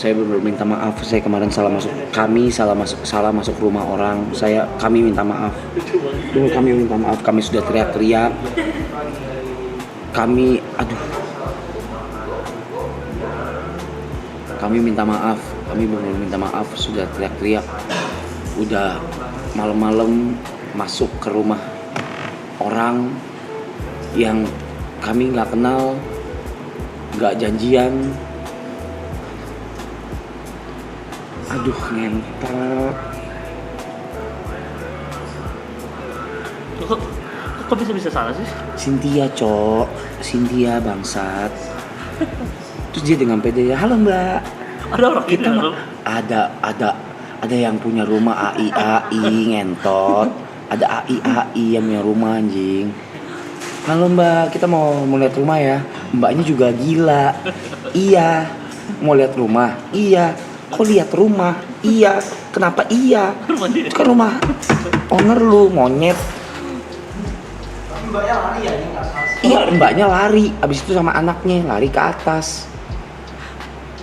Saya benar-benar minta maaf. Saya kemarin salah masuk rumah orang. Kami minta maaf. Kami minta maaf. Kami sudah teriak-teriak. Kami minta maaf. Kami benar-benar minta maaf. Sudah teriak-teriak. Udah malam-malam masuk ke rumah orang yang kami nggak kenal, nggak janjian. Aduh, ngentot. Kok bisa salah sih? Cynthia, Cok. Cynthia bangsat. Terus dia dengan pede ya, halo Mbak. Ada orang Kita gitu. ada yang punya rumah AI ngentot. Ada AI yang punya rumah anjing. Halo Mbak, kita mau lihat rumah ya. Mbaknya juga gila. Iya. Mau lihat rumah? Iya. Kok lihat rumah? Iya. Kenapa iya? Itu kan rumah owner lu, monyet. Mbaknya lari ya, ini nggak salah. Iya, mbaknya lari. Abis itu sama anaknya lari ke atas.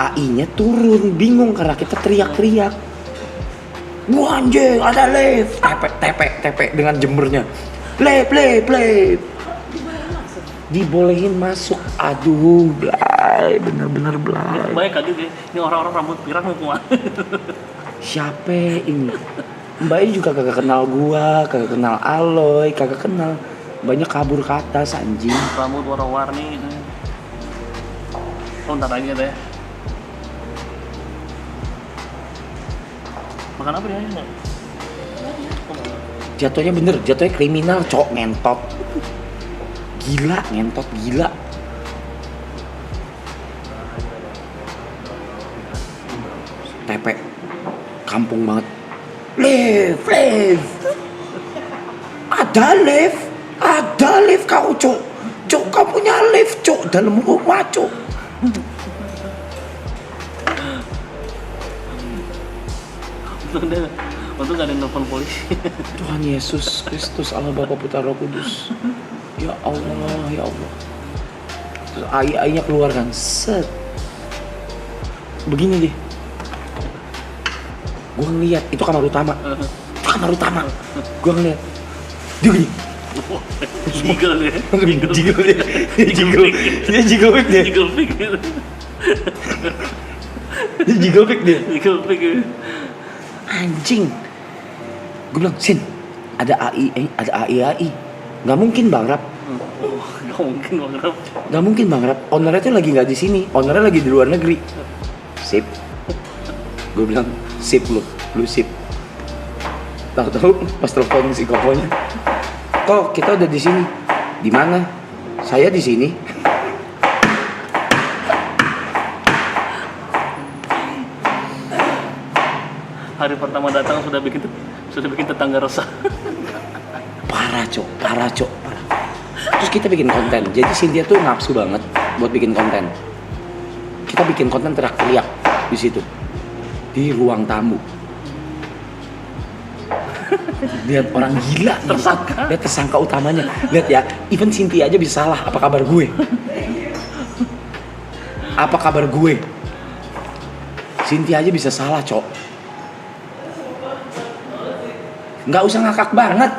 AI-nya turun, bingung karena kita teriak-teriak. Bu anjing, ada lift. Tepek dengan jembernya. Lift. Dibolehin masuk. Aduh, Blay, bener-bener Blay. Banyak kaget ya, ini orang-orang rambut pirang semua. Siapa ini? Mbaknya juga kagak kenal gua, kagak kenal Aloy, kagak kenal. Banyak kabur ke atas anjing. Rambut warna-warni gitu. Oh, ntar lagi deh. Makan apa dia? Jatuhnya kriminal, cok, ngentot. Gila. Tepek. Kampung banget. Lift. Ada lift kau, cok. Cok, kau punya lift, cok, dalam rumah, cok. Untung gak ada yang nelfon polisi. Tuhan Yesus Kristus, Allah Bapa Putra Roh Kudus. Ya Allah. Terus AI-nya keluar kan, set. Begini deh. Gua ngeliat, itu kamar utama. Gua ngeliat. Dia gini. Jiggle deh. Dia jiggle pick deh. Jiggle pick. Anjing. Gue bilang, Sin, ada AI. Gak mungkin Bang Rap. Gak mungkin Bang Rap. Ownernya tuh lagi gak di sini. Ownernya lagi di luar negeri. Sip. Gue bilang, sip lu sip. Tahu pas telepon si kokonya. Kok kita udah di sini? Di mana? Saya di sini. Hari pertama datang sudah bikin tetangga resah. Parah cok. Terus kita bikin konten. Jadi Cynthia tuh nafsu banget buat bikin konten. Kita bikin konten teriak-teriak di situ. Di ruang tamu. Lihat orang gila. Lihat tersangka utamanya. Lihat ya, even Cynthia aja bisa salah. Apa kabar gue? Cynthia aja bisa salah, cok. Nggak usah ngakak banget.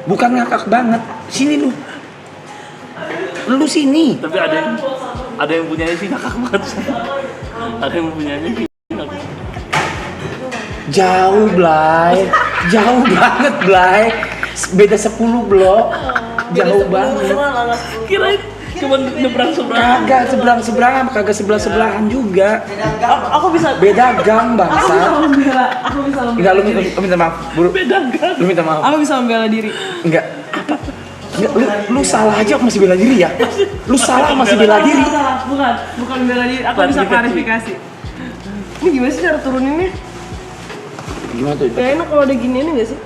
Bukan ngakak banget. Sini lu sini. Tapi ada yang punyanya sih ngakak banget. Ada yang punyanya sih ngakak. Jauh banget Blay. Beda 10 blok. Jauh banget. Kirain cuma nyebrang-sebrang. Kagak sebelah-sebelahan juga. Aku bisa. Beda gang bangsa. Aku bisa. Enggak, lu minta maaf, Buru. Beda kan? Lu minta maaf. Aku bisa membela diri. Enggak. Apa? Enggak, lu salah aja masih bela diri ya? Lu salah masih bela diri. Bukan membela diri. Aku bisa klarifikasi. Ini gimana sih cara turuninnya? Gimana tuh? Gak enak kalau ada ginian nggak sih?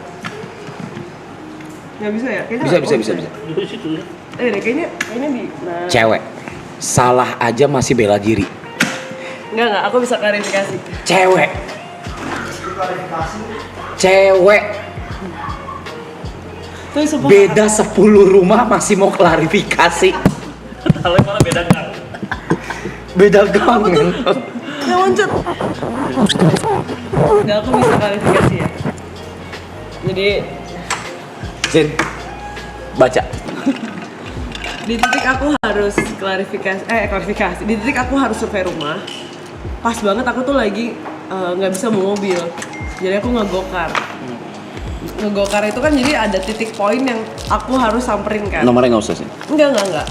Nggak bisa ya? Kayaknya Bisa. Di situ. Kayaknya di. Nah. Cewek. Salah aja masih bela diri. Enggak, aku bisa klarifikasi. Cewek. Tuh sepupu. Beda 10 rumah masih mau klarifikasi. Kalau mana beda kan? Beda gang. loncat. Nggak, aku bisa klarifikasi ya. Jadi Sin, baca. di titik aku harus klarifikasi. Di titik aku harus survei rumah. Pas banget aku tuh lagi nggak bisa bawa mobil. Jadi aku ngegokar. Ngegokar itu kan jadi ada titik poin yang aku harus samperin kan. Nomornya nggak usah sih. Enggak.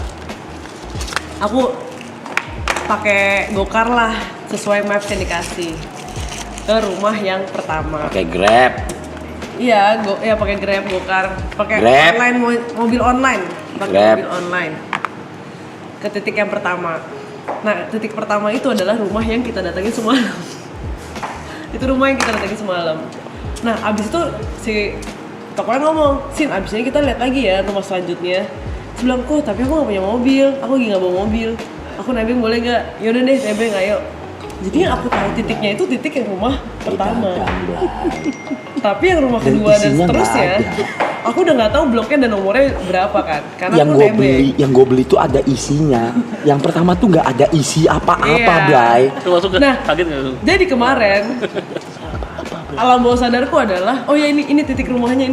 Aku pakai gokar lah sesuai maps yang dikasih ke rumah yang pertama. Pakai Grab. Iya, pakai Grab, gokar, pakai Grab. online mobil online, pakai Grab. mobil online. Ke titik yang pertama. Nah, titik pertama itu adalah rumah yang kita datangin semalam. Itu rumah yang kita datangin semalam. Nah, abis itu si tokonya ngomong, Sin, abisnya kita lihat lagi ya rumah selanjutnya. Saya bilang, kok tapi aku gak punya mobil, aku lagi gak bawa mobil. Aku nebeng boleh gak? Yaudah deh, nebeng ayo. Jadi yang aku tahu titiknya itu titik yang rumah pertama. Tapi yang rumah Dan kedua dan isinya nggak seterusnya, ada. aku udah nggak tahu bloknya dan nomornya berapa kan? Karena Yang aku gue nebeng. yang gue beli tuh ada isinya. Yang pertama tuh nggak ada isi apa-apa, Iya. Blay. Itu masuk ke Nah, kaget nggak lu? jadi kemarin alam bawah sadarku adalah, oh ya ini titik rumahnya.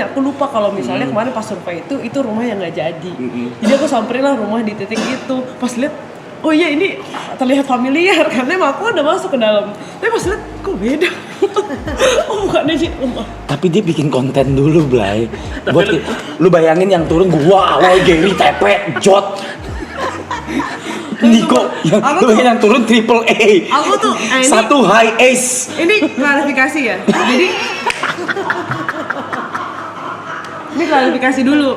Aku lupa kalau misalnya kemarin pas survei itu rumah yang nggak jadi. Jadi aku samperin lah rumah di titik itu. Pas lihat, oh iya ini terlihat familiar karena emang aku udah masuk ke dalam. Tapi pas lihat, kok beda? Oh bukan ini rumah. Tapi dia bikin konten dulu, Blay. Buat lu bayangin yang turun gua, Gary, Tepe, Jot. Niko, Aku lu tuh- yang turun triple A. Aku tuh, ini- satu high ace. Ini klarifikasi ya. Jadi ini klarifikasi dulu.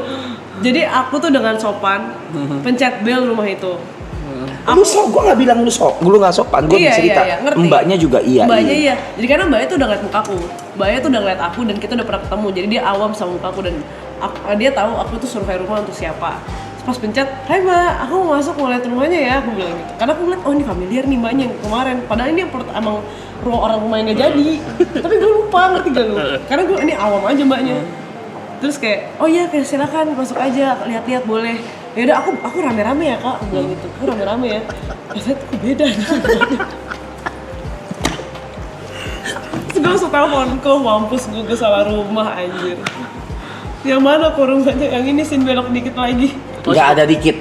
Jadi aku tuh dengan sopan pencet bel rumah itu. Lu sok, gua nggak bilang lu sok, lu nggak sopan, gua cerita. ngerti. Mbaknya juga iya. Mbaknya iya. Jadi karena mbaknya tuh udah ngeliat mukaku. Mbaknya tuh udah ngeliat aku dan kita udah pernah ketemu. Jadi dia awam sama mukaku dan dia tahu aku tuh survei rumah untuk siapa. Terus pas pencet, hai mbak, aku mau masuk mau lihat rumahnya ya, aku bilang gitu. Karena aku ngeliat, oh ini familiar nih mbaknya yang kemarin. Padahal ini emang orang rumah yang nggak jadi. Tapi gue lupa, ngerti gak lu? Karena gue ini awam aja mbaknya. Terus kayak, oh iya kayak silakan masuk aja, lihat-lihat boleh. Ya udah aku rame-rame ya kak, aku bilang gitu. Aku rame-rame ya. Pas lihat kok beda. Terus gue langsung telepon, kok mampus gue salah rumah anjir. Yang mana kok rumahnya? Yang ini sin belok dikit lagi. Nggak ada dikit.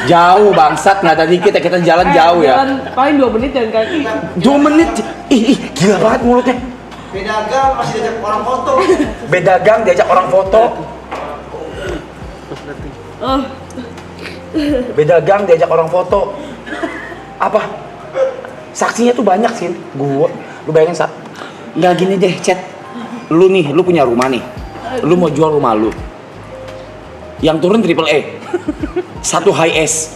Jauh bangsat, nggak ada dikit ya, kita jalan jauh ya. Jalan paling 2 menit jalan kaki. 2 menit, ih gila banget mulutnya. Beda gang masih diajak orang foto. Beda gang diajak orang foto. Oh, Beda gang diajak orang foto. Apa? Saksinya tuh banyak sih. Gua, lu bayangin nggak gini deh, chat. Lu punya rumah nih. Lu mau jual rumah lu. Yang turun triple A. Satu high S.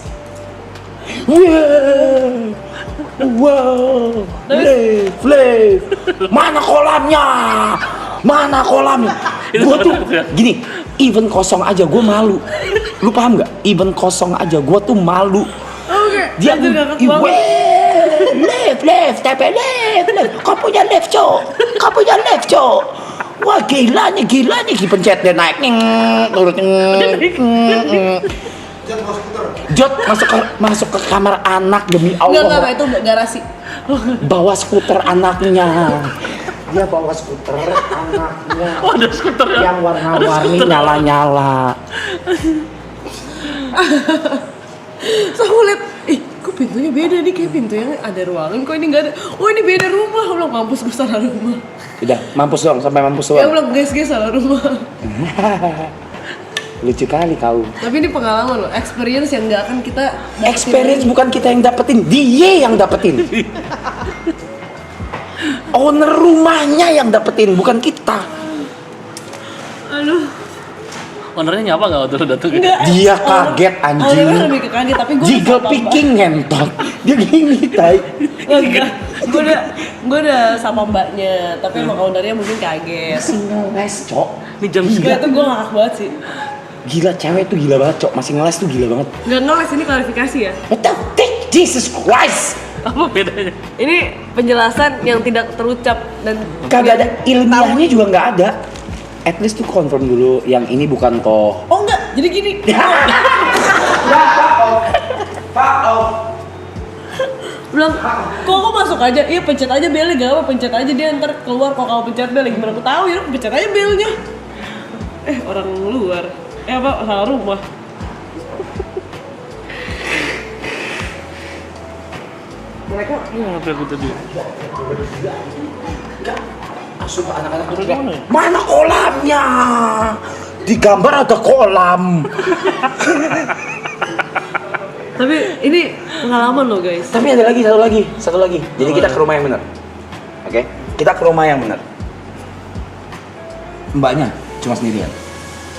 Wow. Flav. Mana kolamnya? Mana kolamnya? Gua tuh gini, event kosong aja gua malu. Lu paham nggak? Event kosong aja gua tuh malu. oke. Dia Anjir, ngakak banget. Lev, tapi Lev. Kau punya Lev, Cok. Kau punya Lev, Cok. Wah, gila nih, dipencet dia naik. Turun. Jangan bawa skuter. Jot masuk ke kamar anak demi Enggak, Allah. itu garasi. Bawa skuter anaknya. Dia bawa skuter anaknya. Oh, ada skuter ya? Yang warna-warni nyala-nyala. So aku liat, kok pintunya beda nih, kayak pintu yang ada ruangan, kok ini nggak ada. Oh ini beda rumah, aku bilang mampus gue salah rumah. Udah, mampus doang, sampai mampus Ya aku doang. bilang guys salah rumah. Lucu kali kau. Tapi ini pengalaman loh, experience yang nggak akan kita dapetin Experience lagi. bukan kita yang dapetin, dia yang dapetin. Owner rumahnya yang dapetin, bukan kita. Aduh. Ownernya nyapa nggak waktu lu dateng? Enggak. Dia kaget, anjing. Orangnya lebih ke kaget, tapi gue Jiggle picking ngentot. Dia gini, tai. Enggak. Gue udah sama mbaknya, tapi emang ownernya mungkin kaget. Masih ngeles, Cok. Ini jam Enggak, itu gue ngakak banget sih. Gila, cewek tuh gila banget, Cok. Masih ngeles tuh gila banget. Enggak ngeles, ini klarifikasi ya. What the fuck? Jesus Christ. apa bedanya? Ini penjelasan yang tidak terucap dan Kagak ada ilmiahnya juga nggak ada. At least tuh confirm dulu yang ini bukan toh. Oh enggak, jadi gini. Bilang, kok aku masuk aja? Iya pencet aja belnya, gak apa pencet aja dia ntar keluar kok kamu pencet bel. Gimana aku tahu ya, pencet aja belnya. Orang luar. Apa, salah rumah. Mereka Apa aku tadi? Sumpah anak-anak tuh Mana ya? mana kolamnya? Di gambar ada kolam. Tapi ini pengalaman loh guys. Tapi ada lagi, satu lagi. Jadi kita ke rumah yang benar. Oke? Kita ke rumah yang benar. Mbaknya cuma sendirian.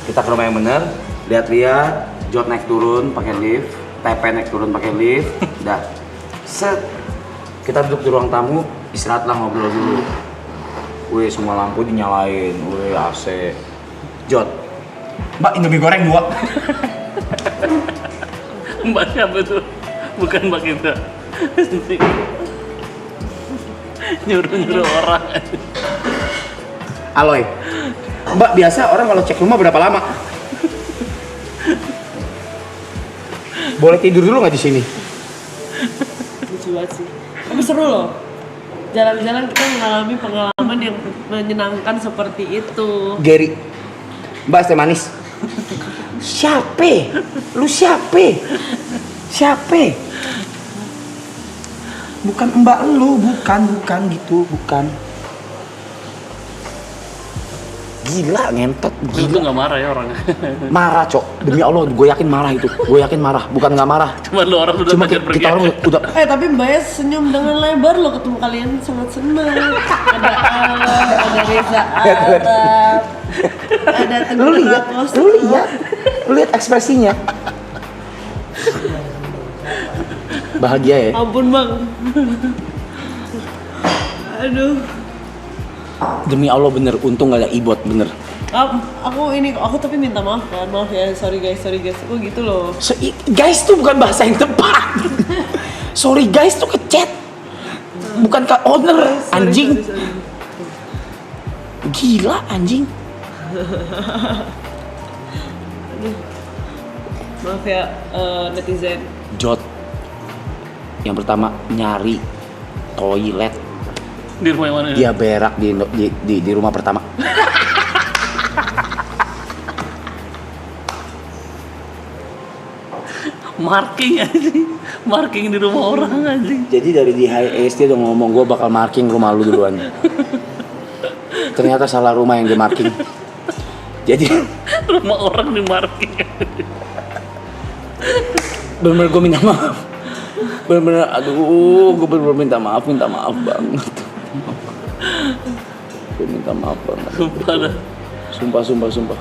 Kita ke rumah yang benar, lihat-lihat, Jod naik turun pakai lift, Tepe naik turun pakai lift, dah. Set. Kita duduk di ruang tamu, istirahat lah ngobrol dulu. Wih, semua lampu dinyalain, wih AC. Jod, Mbak Indomie goreng 2. Mbak siapa tuh? Bukan Mbak kita. Nyuruh-nyuruh orang. Aloy. Mbak, biasa orang kalau cek rumah berapa lama? Boleh tidur dulu nggak di sini? Lucu banget sih. Tapi seru loh. Jalan-jalan kita mengalami pengalaman yang menyenangkan seperti itu. Gary. Mbak, es teh manis. Siapa? Lu siapa? Siapa? Bukan mbak lu, bukan gitu, bukan. Gila ngentot, Itu gila. nggak marah ya orangnya. Marah, Cok. Demi Allah, gue yakin marah itu. Gue yakin marah, bukan nggak marah. Cuma lu orang udah Cuma takut pergi kita orang aja. udah Tapi Mbaknya senyum dengan lebar loh ketemu kalian sangat senang. Ada Alam, ada Reza Arab, ada lu Teguh lihat, Prakoso. lu lihat ekspresinya. Bahagia ya. Ampun bang. Aduh. Demi Allah bener, untung gak ada ibot bener. Aku tapi minta maaf kan, maaf ya, sorry guys, aku gitu loh. Guys tuh bukan bahasa yang tepat. Sorry guys tuh ke chat, bukan ke owner. Anjing. Sorry. Gila anjing. Maaf ya netizen. Jod. Yang pertama nyari toilet. Di rumah yang mana? Dia berak di rumah pertama. Marking anjing. Marking di rumah orang anjing. Jadi dari di HIS dia udah ngomong gue bakal marking rumah lu duluan. Ternyata salah rumah yang dia marking. Jadi Rumah orang di marking. bener-bener gue minta maaf. Bener-bener aduh gue bener-bener minta maaf banget. Gue minta maaf banget. Sumpah dah. Sumpah.